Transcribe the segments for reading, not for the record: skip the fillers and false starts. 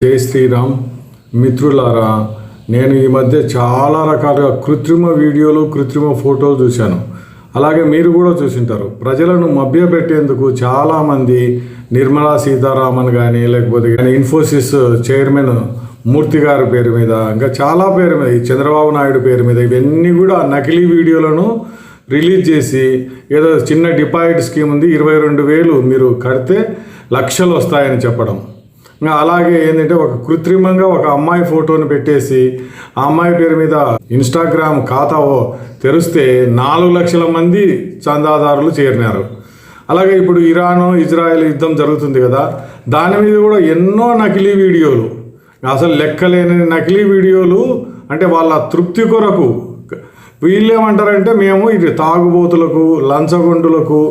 జై శ్రీరామ్ మిత్రులారా, నేను ఈ మధ్య చాలా రకాలుగా కృత్రిమ వీడియోలు, కృత్రిమ ఫోటోలు చూశాను. అలాగే మీరు కూడా చూసింటారు. ప్రజలను మభ్యపెట్టేందుకు చాలామంది నిర్మలా సీతారామన్ కానీ, లేకపోతే ఇన్ఫోసిస్ చైర్మన్ మూర్తి గారి పేరు మీద, ఇంకా చాలా పేరు మీద, ఈ చంద్రబాబు నాయుడు పేరు మీద, ఇవన్నీ కూడా నకిలీ వీడియోలను రిలీజ్ చేసి ఏదో చిన్న డిపాజిట్ స్కీమ్ ఉంది, 22,000 మీరు కడితే లక్షలు వస్తాయని చెప్పడం. అలాగే ఏంటంటే కృత్రిమంగా ఒక అమ్మాయి ఫోటోని పెట్టేసి ఆ అమ్మాయి పేరు మీద ఇన్స్టాగ్రామ్ ఖాతా తెరిస్తే 4 లక్షల మంది చందాదారులు చేరినారు. అలాగే ఇప్పుడు ఇరాన్ ఇజ్రాయెల్ యుద్ధం జరుగుతుంది కదా, దాని మీద కూడా ఎన్నో నకిలీ వీడియోలు, అసలు లెక్కలేని నకిలీ వీడియోలు. అంటే వాళ్ళ తృప్తి కొరకు వీళ్ళు ఏమంటారంటే, మేము ఇది తాగుబోతులకు, లంచగొండులకు,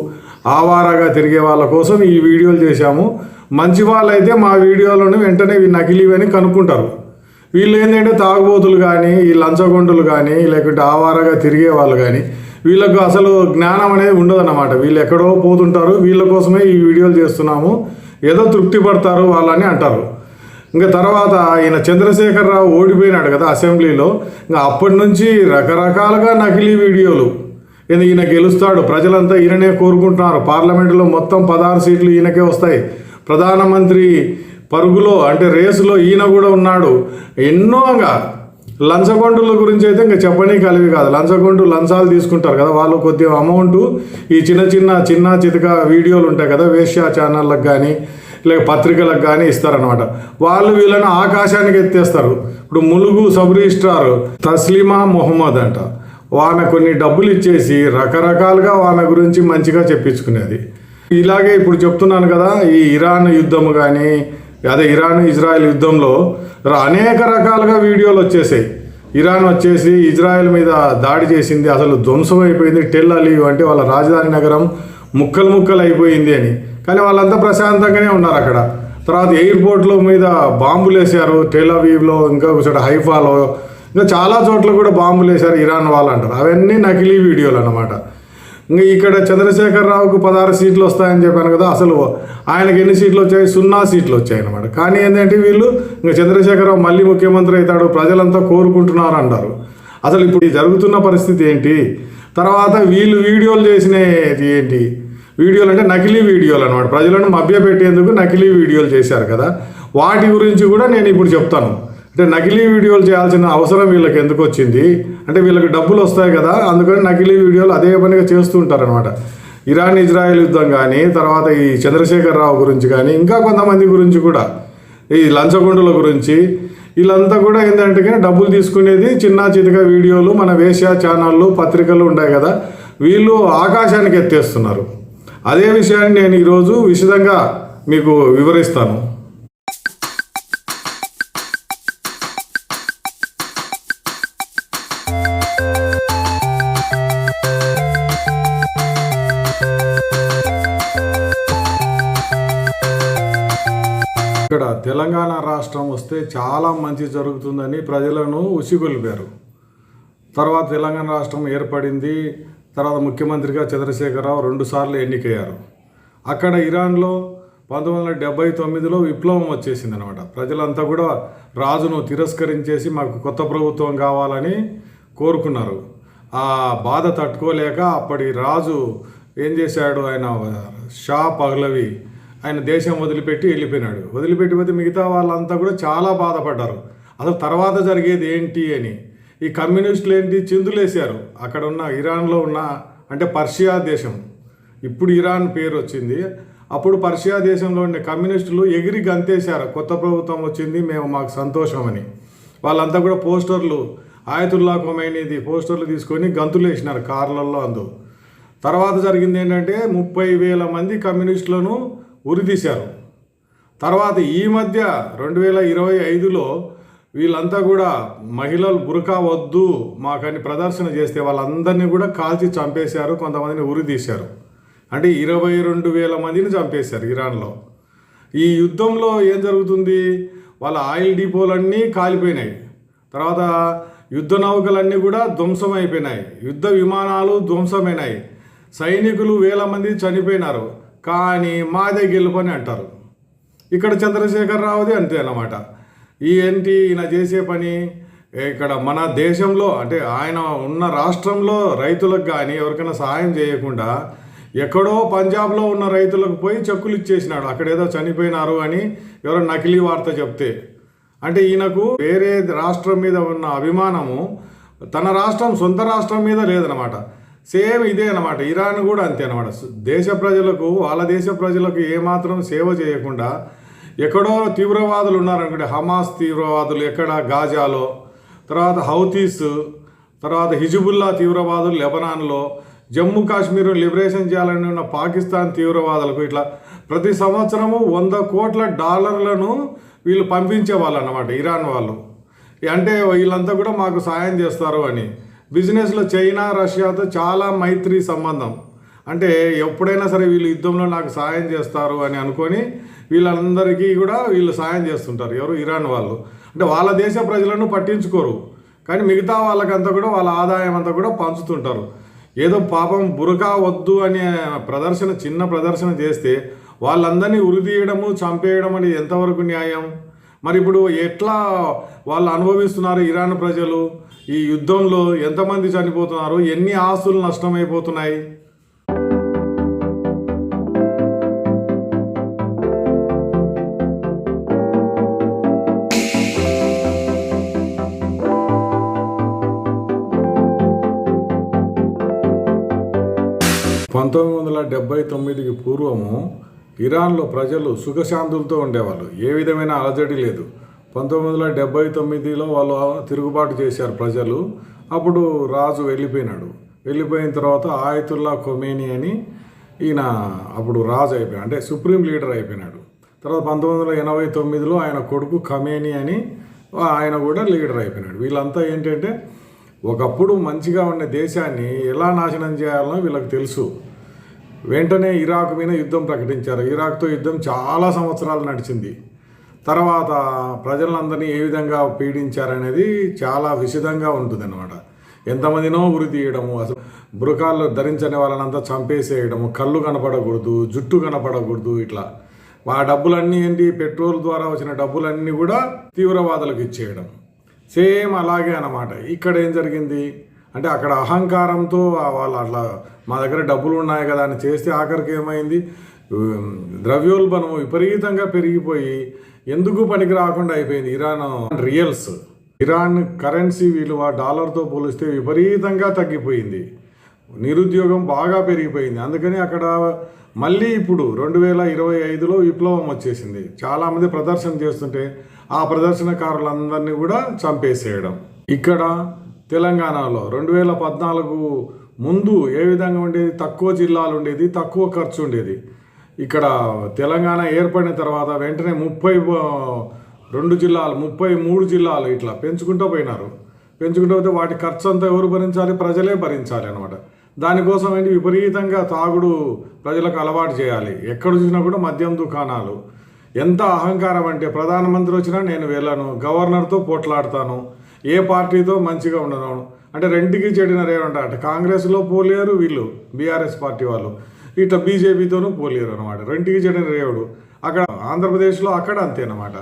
ఆవారాగా తిరిగే వాళ్ళ కోసం ఈ వీడియోలు చేశాము, మంచి వాళ్ళైతే మా వీడియోలను వెంటనే నకిలీవని కనుక్కుంటారు. వీళ్ళు ఏంటంటే తాగుబోతులు కానీ, ఈ లంచగొండులు కానీ, లేకుంటే ఆవారగా తిరిగే వాళ్ళు కానీ, వీళ్ళకు అసలు జ్ఞానం అనేది ఉండదన్నమాట. వీళ్ళు ఎక్కడో పోతుంటారు, వీళ్ళ కోసమే ఈ వీడియోలు చేస్తున్నాము, ఏదో తృప్తి పడతారు వాళ్ళని అంటారు. ఇంకా తర్వాత ఈయన చంద్రశేఖరరావు ఓడిపోయినాడు కదా అసెంబ్లీలో, ఇంకా అప్పటి నుంచి రకరకాలుగా నకిలీ వీడియోలు. ఈయన గెలుస్తాడు, ప్రజలంతా ఈయననే కోరుకుంటున్నారు, పార్లమెంటులో మొత్తం 16 సీట్లు ఈయనకే వస్తాయి, ప్రధానమంత్రి పరుగులో అంటే రేసులో ఈయన కూడా ఉన్నాడు. ఎన్నోగా లంచగొండుల గురించి అయితే ఇంకా చెప్పని కలివి కాదు. లంచాలు తీసుకుంటారు కదా, వాళ్ళు కొద్దిగా అమౌంట్ ఈ చిన్న చితక వీడియోలు ఉంటాయి కదా, వేశ్యా ఛానళ్ళకు కానీ లేక పత్రికలకు కానీ ఇస్తారనమాట. వాళ్ళు వీళ్ళని ఆకాశానికి ఎత్తేస్తారు. ఇప్పుడు ములుగు సబ్ రిజిస్ట్రార్ తస్లీమా మొహమ్మద్ అంట, ఆమె కొన్ని డబ్బులు ఇచ్చేసి రకరకాలుగా ఆమె గురించి మంచిగా చెప్పించుకునేది. ఇలాగే ఇప్పుడు చెప్తున్నాను కదా, ఈ ఇరాన్ యుద్ధము కానీ, అదే ఇరాన్ ఇజ్రాయెల్ యుద్ధంలో అనేక రకాలుగా వీడియోలు వచ్చేసాయి. ఇరాన్ వచ్చేసి ఇజ్రాయెల్ మీద దాడి చేసింది, అసలు ధ్వంసం అయిపోయింది, టెల్ అలీవ్ అంటే వాళ్ళ రాజధాని నగరం ముక్కలు అయిపోయింది అని. కానీ వాళ్ళంతా ప్రశాంతంగానే ఉన్నారు అక్కడ. తర్వాత ఎయిర్పోర్ట్లో మీద బాంబులు వేశారు, టెల్ అవీవ్లో, ఇంకా చోట హైఫాలో, ఇంకా చాలా చోట్ల కూడా బాంబులు వేశారు ఇరాన్ వాళ్ళు అంటారు. అవన్నీ నకిలీ వీడియోలు అన్నమాట. ఇంకా ఇక్కడ చంద్రశేఖరరావుకు 16 సీట్లు వస్తాయని చెప్పాను కదా, అసలు ఆయనకి ఎన్ని సీట్లు వచ్చాయి? 0 సీట్లు వచ్చాయి అన్నమాట. కానీ ఏంటంటే వీళ్ళు ఇంకా చంద్రశేఖరరావు మళ్ళీ ముఖ్యమంత్రి అవుతాడు, ప్రజలంతా కోరుకుంటున్నారు అంటారు. అసలు ఇప్పుడు జరుగుతున్న పరిస్థితి ఏంటి? తర్వాత వీళ్ళు వీడియోలు చేసినది ఏంటి? వీడియోలు అంటే నకిలీ వీడియోలు అనమాట. ప్రజలను మభ్యపెట్టేందుకు నకిలీ వీడియోలు చేశారు కదా, వాటి గురించి కూడా నేను ఇప్పుడు చెప్తాను. అంటే నకిలీ వీడియోలు చేయాల్సిన అవసరం వీళ్ళకి ఎందుకు వచ్చింది అంటే, వీళ్ళకి డబ్బులు వస్తాయి కదా, అందుకని నకిలీ వీడియోలు అదే పనిగా చేస్తూ ఉంటారనమాట. ఇరాన్ ఇజ్రాయెల్ యుద్ధం కానీ, తర్వాత ఈ చంద్రశేఖరరావు గురించి కానీ, ఇంకా కొంతమంది గురించి కూడా, ఈ లంచగొండుల గురించి, వీళ్ళంతా కూడా ఏంటంటే డబ్బులు తీసుకునేది చిన్న చితక వీడియోలు. మన వేశ్యా ఛానళ్ళు, పత్రికలు ఉంటాయి కదా, వీళ్ళు ఆకాశానికి ఎత్తేస్తున్నారు. అదే విషయాన్ని నేను ఈరోజు విశదంగా మీకు వివరిస్తాను. ఇక్కడ తెలంగాణ రాష్ట్రం వస్తే చాలా మంచి జరుగుతుందని ప్రజలను ఉసిగొల్పారు. తర్వాత తెలంగాణ రాష్ట్రం ఏర్పడింది. తర్వాత ముఖ్యమంత్రిగా చంద్రశేఖరరావు 2 సార్లు ఎన్నికయ్యారు. అక్కడ ఇరాన్లో 1979లో విప్లవం వచ్చేసింది అనమాట. ప్రజలంతా కూడా రాజును తిరస్కరించేసి మాకు కొత్త ప్రభుత్వం కావాలని కోరుకున్నారు. ఆ బాధ తట్టుకోలేక అప్పటి రాజు ఏం చేశాడు, ఆయన షా పహ్లవి, ఆయన దేశం వదిలిపెట్టి వెళ్ళిపోయినాడు. వదిలిపెట్టిపోతే మిగతా వాళ్ళంతా కూడా చాలా బాధపడ్డారు. అసలు తర్వాత జరిగేది ఏంటి అని. ఈ కమ్యూనిస్టులు ఏంటి చిందులేశారు. అక్కడ ఉన్న ఇరాన్లో ఉన్న అంటే పర్షియా దేశం, ఇప్పుడు ఇరాన్ పేరు వచ్చింది, అప్పుడు పర్షియా దేశంలో ఉండే కమ్యూనిస్టులు ఎగిరి గంతేశారు, కొత్త ప్రభుత్వం వచ్చింది, మేము మాకు సంతోషం అని. వాళ్ళంతా కూడా పోస్టర్లు, ఆయతుల్లా ఖొమైనీది పోస్టర్లు తీసుకొని గంతులు వేసినారు కార్లలో అందు. తర్వాత జరిగింది ఏంటంటే 30,000 మంది కమ్యూనిస్టులను ఉరితీశారు. తర్వాత ఈ మధ్య 2025లో వీళ్ళంతా కూడా మహిళలు బురకా వద్దు మాకని ప్రదర్శన చేస్తే వాళ్ళందరినీ కూడా కాల్చి చంపేశారు, కొంతమందిని ఉరి తీశారు. అంటే 22,000 మందిని చంపేశారు ఇరాన్లో. ఈ యుద్ధంలో ఏం జరుగుతుంది, వాళ్ళ ఆయిల్ డిపోలన్నీ కాలిపోయినాయి. తర్వాత యుద్ధ నౌకలన్నీ కూడా ధ్వంసం అయిపోయినాయి, యుద్ధ విమానాలు ధ్వంసమైనాయి, సైనికులు 1000 మంది చనిపోయినారు. కానీ మాదే గెలుపని అంటారు. ఇక్కడ చంద్రశేఖరరావుది అంతే అన్నమాట. ఏంటి ఈయన చేసే పని ఇక్కడ మన దేశంలో అంటే ఆయన ఉన్న రాష్ట్రంలో రైతులకు కానీ ఎవరికైనా సహాయం చేయకుండా ఎక్కడో పంజాబ్లో ఉన్న రైతులకు పోయి చెక్కులు ఇచ్చేసినాడు. అక్కడేదో చనిపోయినారు అని ఎవరో నకిలీ వార్త చెప్తే. అంటే ఈయనకు వేరే రాష్ట్రం మీద ఉన్న అభిమానము తన రాష్ట్రం సొంత రాష్ట్రం మీద లేదనమాట. సేమ్ ఇదే అనమాట. ఇరాన్ కూడా అంతే అనమాట. దేశ ప్రజలకు వాళ్ళ దేశ ప్రజలకు ఏమాత్రం సేవ చేయకుండా ఎక్కడో తీవ్రవాదులు ఉన్నారనుకుంటే, హమాస్ తీవ్రవాదులు ఎక్కడ గాజాలో, తర్వాత హౌతీస్, తర్వాత హిజుబుల్లా తీవ్రవాదులు లెబనాన్లో, జమ్మూ కాశ్మీర్ లిబరేషన్ చేయాలని ఉన్న పాకిస్తాన్ తీవ్రవాదులకు ఇట్లా ప్రతి సంవత్సరము $100 కోట్ల వీళ్ళు పంపించేవాళ్ళు అన్నమాట ఇరాన్ వాళ్ళు. అంటే వీళ్ళంతా కూడా మాకు సాయం చేస్తారు అని. బిజినెస్లో చైనా రష్యాతో చాలా మైత్రి సంబంధం. అంటే ఎప్పుడైనా సరే వీళ్ళు యుద్ధంలో నాకు సాయం చేస్తారు అని అనుకొని వీళ్ళందరికీ కూడా వీళ్ళు సాయం చేస్తుంటారు. ఎవరు? ఇరాన్ వాళ్ళు. అంటే వాళ్ళ దేశ ప్రజలను పట్టించుకోరు, కానీ మిగతా వాళ్ళకంతా కూడా వాళ్ళ ఆదాయం అంతా కూడా పంచుతుంటారు. ఏదో పాపం బురకా వద్దు అనే ప్రదర్శన, చిన్న ప్రదర్శన చేస్తే వాళ్ళందరినీ ఉరితీయడము, చంపేయడం అనేది ఎంతవరకు న్యాయం? మరి ఇప్పుడు ఎట్లా వాళ్ళు అనుభవిస్తున్నారు ఇరాన్ ప్రజలు? ఈ యుద్ధంలో ఎంతమంది చనిపోతున్నారు? ఎన్ని ఆస్తులు నష్టమైపోతున్నాయి? (1979కి పూర్వము ఇరాన్లో ప్రజలు సుఖశాంతులతో ఉండేవాళ్ళు. ఏ విధమైన అలజడి లేదు. 1979లో వాళ్ళు తిరుగుబాటు చేశారు ప్రజలు. అప్పుడు రాజు వెళ్ళిపోయినాడు. వెళ్ళిపోయిన తర్వాత ఆయతుల్లా ఖొమేనీ అని ఈయన అప్పుడు రాజు అయిపోయాడు, అంటే సుప్రీం లీడర్ అయిపోయినాడు. తర్వాత 1989లో ఆయన కొడుకు ఖమేనీ అని ఆయన కూడా లీడర్ అయిపోయినాడు. వీళ్ళంతా ఏంటంటే ఒకప్పుడు మంచిగా ఉన్న దేశాన్ని ఎలా నాశనం చేయాలనో వీళ్ళకి తెలుసు. వెంటనే ఇరాక్ మీద యుద్ధం ప్రకటించారు. ఇరాక్తో యుద్ధం చాలా సంవత్సరాలు నడిచింది. తర్వాత ప్రజలందరినీ ఏ విధంగా పీడించారనేది చాలా విషిదంగా ఉంటుంది అన్నమాట. ఎంతమందినో ఉరి తీయడము, అసలు బురకాలు ధరించని వాళ్ళనంతా చంపేసేయడము, కళ్ళు కనపడకూడదు, జుట్టు కనపడకూడదు, ఇట్లా ఆ డబ్బులన్నీ ఏంటి, పెట్రోల్ ద్వారా వచ్చిన డబ్బులన్నీ కూడా తీవ్రవాదులకు ఇచ్చేయడం. సేమ్ అలాగే అన్నమాట. ఇక్కడ ఏం జరిగింది అంటే అక్కడ అహంకారంతో వాళ్ళు అట్లా మా దగ్గర డబ్బులు ఉన్నాయి కదా అని చేస్తే ఆఖరికి ఏమైంది, ద్రవ్యోల్బణం విపరీతంగా పెరిగిపోయి ఎందుకు పనికి రాకుండా అయిపోయింది. ఇరాన్ రియల్స్, ఇరాన్ కరెన్సీ విలువ డాలర్తో పోలిస్తే విపరీతంగా తగ్గిపోయింది. నిరుద్యోగం బాగా పెరిగిపోయింది. అందుకని అక్కడ మళ్ళీ ఇప్పుడు 2025లో విప్లవం వచ్చేసింది. చాలామంది ప్రదర్శన చేస్తుంటే ఆ ప్రదర్శనకారులందరినీ కూడా చంపేసేయడం. ఇక్కడ తెలంగాణలో 2014 ముందు ఏ విధంగా ఉండేది, తక్కువ జిల్లాలు ఉండేది, తక్కువ ఖర్చు ఉండేది. ఇక్కడ తెలంగాణ ఏర్పడిన తర్వాత వెంటనే 32 జిల్లాలు, 33 జిల్లాలు ఇట్లా పెంచుకుంటూ పోయినారు. పెంచుకుంటూ పోతే వాటి ఖర్చు అంతా ఎవరు భరించాలి? ప్రజలే భరించాలి అనమాట. దానికోసం ఏంటి, విపరీతంగా తాగుడు ప్రజలకు అలవాటు చేయాలి. ఎక్కడ చూసినా కూడా మద్యం దుకాణాలు. ఎంత అహంకారం అంటే ప్రధానమంత్రి వచ్చినా నేను వెళ్ళను, గవర్నర్తో పోట్లాడతాను, ఏ పార్టీతో మంచిగా ఉండను. అంటే రెండుకి చెడిన రేవంట. అంటే కాంగ్రెస్లో పోలేరు వీళ్ళు, బీఆర్ఎస్ పార్టీ వాళ్ళు, ఇట్లా బీజేపీతోనూ పోలేరు అనమాట. రెండుకి చెడిన రేవుడు. అక్కడ ఆంధ్రప్రదేశ్లో అక్కడ అంతేనమాట.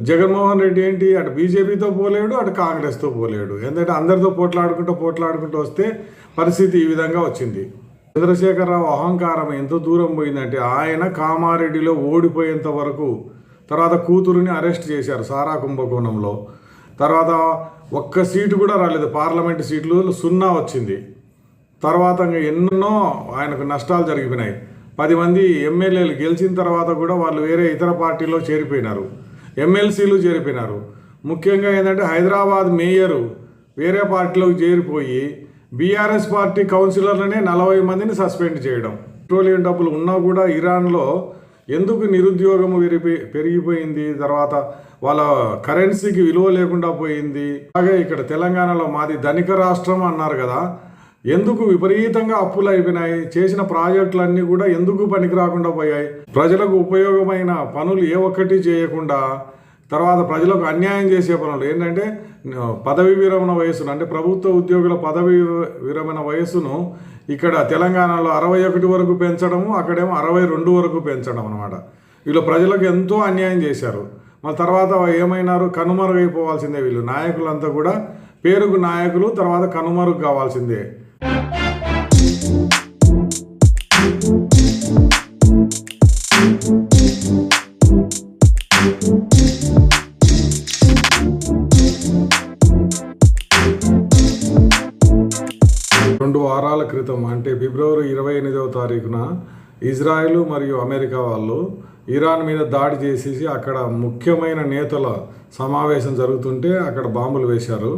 జగన్మోహన్ రెడ్డి ఏంటి, అటు బీజేపీతో పోలేడు, అటు కాంగ్రెస్తో పోలేడు. ఎందుకంటే అందరితో పోట్లాడుకుంటూ వస్తే పరిస్థితి ఈ విధంగా వచ్చింది. చంద్రశేఖరరావు అహంకారం ఎంత దూరం పోయిందంటే ఆయన కామారెడ్డిలో ఓడిపోయేంత వరకు, తర్వాత కూతురుని అరెస్ట్ చేశారు సారా కుంభకోణంలో. తర్వాత ఒక్క సీటు కూడా రాలేదు, పార్లమెంటు సీట్లు 0 వచ్చింది. తర్వాత ఎన్నో ఆయనకు నష్టాలు జరిగిపోయినాయి. 10 మంది ఎమ్మెల్యేలు గెలిచిన తర్వాత కూడా వాళ్ళు వేరే ఇతర పార్టీలో చేరిపోయినారు, ఎమ్మెల్సీలు చేరిపోయినారు. ముఖ్యంగా ఏంటంటే హైదరాబాద్ మేయరు వేరే పార్టీలోకి చేరిపోయి బీఆర్ఎస్ పార్టీ కౌన్సిలర్లనే 40 మందిని సస్పెండ్ చేయడం. పెట్రోలియం డబ్బులు ఉన్నా కూడా ఇరాన్లో ఎందుకు నిరుద్యోగం పెరిగిపోయింది, తర్వాత వాళ్ళ కరెన్సీకి విలువ లేకుండా పోయింది. అలాగే ఇక్కడ తెలంగాణలో మాది ధనిక రాష్ట్రం అన్నారు కదా, ఎందుకు విపరీతంగా అప్పులు అయిపోయినాయి, చేసిన ప్రాజెక్టులన్నీ కూడా ఎందుకు పనికి రాకుండా పోయాయి, ప్రజలకు ఉపయోగమైన పనులు ఏ ఒక్కటి చేయకుండా, తర్వాత ప్రజలకు అన్యాయం చేసే పనులు ఏంటంటే పదవి విరమణ వయసును, అంటే ప్రభుత్వ ఉద్యోగుల పదవి విరమణ వయసును ఇక్కడ తెలంగాణలో 61 వరకు పెంచడము, అక్కడేమో 62 వరకు పెంచడం అనమాట. వీళ్ళు ప్రజలకు ఎంతో అన్యాయం చేశారు. మళ్ళీ తర్వాత ఏమైనారు, కనుమరుగైపోవాల్సిందే. వీళ్ళు నాయకులంతా కూడా పేరుకు నాయకులు, తర్వాత కనుమరుగు కావాల్సిందే. రెండు వారాల క్రితం అంటే ఫిబ్రవరి 28వ తారీఖున ఇజ్రాయెల్ మరియు అమెరికా వాళ్ళు ఇరాన్ మీద దాడి చేసేసి అక్కడ ముఖ్యమైన నేతల సమావేశం జరుగుతుంటే అక్కడ బాంబులు వేశారు.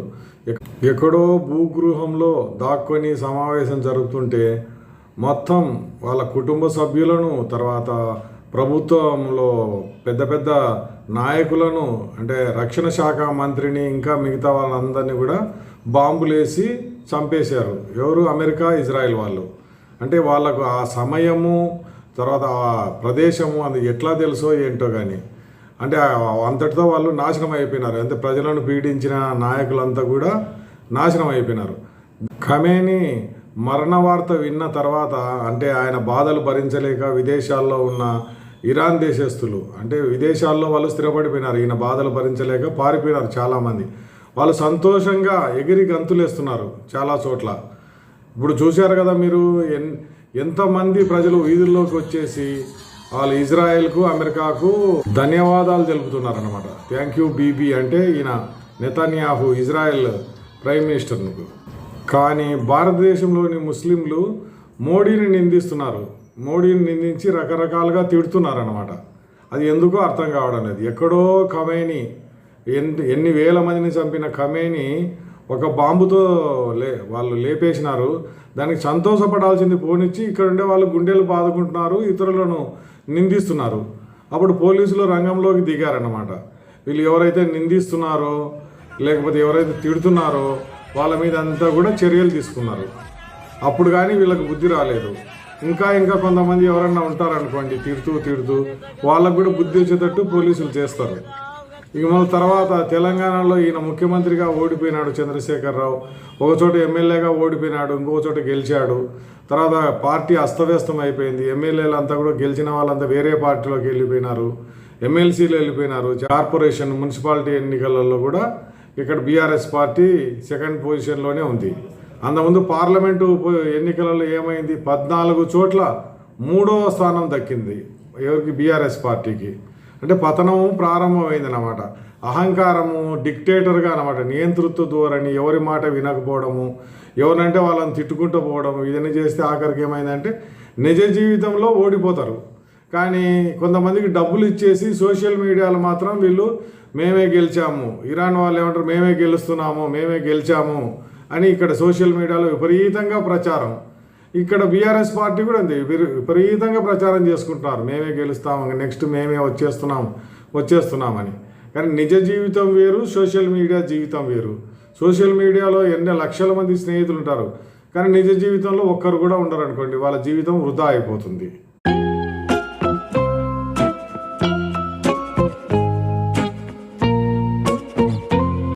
ఎక్కడో భూగృహంలో దాక్కొని సమావేశం జరుగుతుంటే మొత్తం వాళ్ళ కుటుంబ సభ్యులను, తర్వాత ప్రభుత్వంలో పెద్ద పెద్ద నాయకులను, అంటే రక్షణ శాఖ మంత్రిని, ఇంకా మిగతా వాళ్ళందరినీ కూడా బాంబులేసి చంపేశారు. ఎవరు? అమెరికా, ఇజ్రాయెల్ వాళ్ళు. అంటే వాళ్ళకు ఆ సమయము, తర్వాత ఆ ప్రదేశము అది ఎట్లా తెలుసో ఏంటో కానీ, అంటే అంతటితో వాళ్ళు నాశనం అయిపోయినారు. అంటే ప్రజలను పీడించిన నాయకులంతా కూడా నాశనం అయిపోయినారు. ఖమేనీ మరణ వార్త విన్న తర్వాత, అంటే ఆయన బాధలు భరించలేక విదేశాల్లో ఉన్న ఇరాన్ దేశస్తులు, అంటే విదేశాల్లో వాళ్ళు స్థిరపడిపోయినారు. ఈయన బాధలు భరించలేక పారిపోయినారు చాలామంది. వాళ్ళు సంతోషంగా ఎగిరి గంతులేస్తున్నారు చాలా చోట్ల. ఇప్పుడు చూశారు కదా మీరు, ఎంతమంది ప్రజలు వీధుల్లోకి వచ్చేసి వాళ్ళు ఇజ్రాయెల్కు, అమెరికాకు ధన్యవాదాలు తెలుపుతున్నారన్నమాట. థ్యాంక్ యూ బీబీ అంటే ఈయన నెతన్యాహు, ఇజ్రాయెల్ ప్రైమ్ మినిస్టర్కు. కానీ భారతదేశంలోని ముస్లింలు మోడీని నిందిస్తున్నారు. మోడీని నిందించి రకరకాలుగా తిడుతున్నారన్నమాట. అది ఎందుకో అర్థం కావడం లేదు. ఎక్కడో ఖమేనీ ఎన్ని వేల మందిని చంపిన ఖమేనీ ఒక బాంబుతో వాళ్ళు లేపేసినారు. దానికి సంతోషపడాల్సింది పోనిచ్చి ఇక్కడ ఉండే వాళ్ళు గుండెలు బాదుకుంటున్నారు, ఇతరులను నిందిస్తున్నారు. అప్పుడు పోలీసులు రంగంలోకి దిగారన్నమాట. వీళ్ళు ఎవరైతే నిందిస్తున్నారో లేకపోతే ఎవరైతే తిడుతున్నారో వాళ్ళ మీద అంతా కూడా చర్యలు తీసుకున్నారు. అప్పుడు కానీ వీళ్ళకి బుద్ధి రాలేదు. ఇంకా కొంతమంది ఎవరన్నా ఉంటారనుకోండి తిడుతూ వాళ్ళకు కూడా బుద్ధి వచ్చేటట్టు పోలీసులు చేస్తారు. ఇక మళ్ళీ తర్వాత తెలంగాణలో ఈయన ముఖ్యమంత్రిగా ఓడిపోయినాడు చంద్రశేఖరరావు. ఒకచోట ఎమ్మెల్యేగా ఓడిపోయినాడు, ఇంకొక చోట గెలిచాడు. తర్వాత పార్టీ అస్తవ్యస్తం అయిపోయింది. ఎమ్మెల్యేలు అంతా కూడా గెలిచిన వాళ్ళంతా వేరే పార్టీలోకి వెళ్ళిపోయినారు, ఎమ్మెల్సీలు వెళ్ళిపోయినారు. కార్పొరేషన్, మున్సిపాలిటీ ఎన్నికలలో కూడా ఇక్కడ బీఆర్ఎస్ పార్టీ సెకండ్ పొజిషన్లోనే ఉంది. అంతకుముందు పార్లమెంటు ఎన్నికలలో ఏమైంది, 14 చోట్ల 3వ స్థానం దక్కింది ఎవరికి? బీఆర్ఎస్ పార్టీకి. అంటే పతనము ప్రారంభమైంది అన్నమాట. అహంకారము, డిక్టేటర్గా అన్నమాట, నియంతృత్వ ధోరణి, ఎవరి మాట వినకపోవడము, ఎవరంటే వాళ్ళని తిట్టుకుంటూ పోవడం, ఇవన్నీ చేస్తే ఆఖరికి ఏమైందంటే నిజ జీవితంలో ఓడిపోతారు. కానీ కొంతమందికి డబ్బులు ఇచ్చేసి సోషల్ మీడియాలో మాత్రం వీళ్ళు మేమే గెలిచాము, ఇరాన్ వాళ్ళు ఏమంటారు మేమే గెలుస్తున్నాము, మేమే గెలిచాము అని ఇక్కడ సోషల్ మీడియాలో విపరీతంగా ప్రచారం. ఇక్కడ బీఆర్ఎస్ పార్టీ కూడా అంతే, విపరీతంగా ప్రచారం చేసుకుంటున్నారు, మేమే గెలుస్తాము, నెక్స్ట్ మేమే వచ్చేస్తున్నామని. కానీ నిజ జీవితం వేరు, సోషల్ మీడియా జీవితం వేరు. సోషల్ మీడియాలో ఎన్ని లక్షల మంది స్నేహితులు ఉంటారు, కానీ నిజ జీవితంలో ఒక్కరు కూడా ఉండరు అనుకోండి, వాళ్ళ జీవితం వృధా అయిపోతుంది.